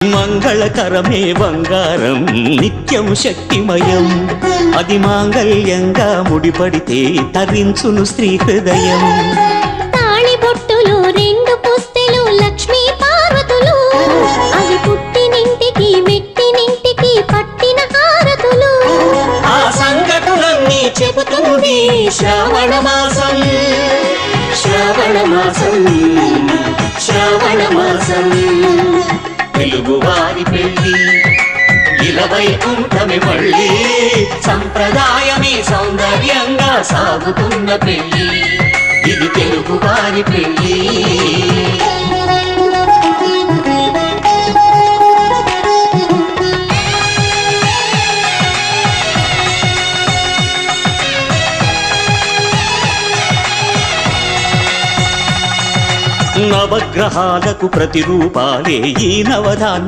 మంగళకరమే బంగారం నిత్యం శక్తిమయం, అది మాంగళ్యంగా ముడిపడితే తరించును స్త్రీ హృదయం. తాళిబొట్టులు రెండు పుస్తెలు లక్ష్మీ పార్వతులు, అవి పుట్టినింటికి మెట్టినింటికి పట్టిన హారతులు. ఆ సంఘటనన్నీ చెబుతుంది శ్రావణ మాసం, శ్రావణ మాసం, శ్రావణ మాసం. తెలుగువారి పెళ్ళి ఇలవైకుంఠమి మళ్ళీ, సంప్రదాయమే సౌందర్యంగా సాగుతున్న పెళ్ళి, ఇది తెలుగువారి పెళ్ళి. నవగ్రహాలకు ప్రతిరూపాలే ఈ నవధాన్య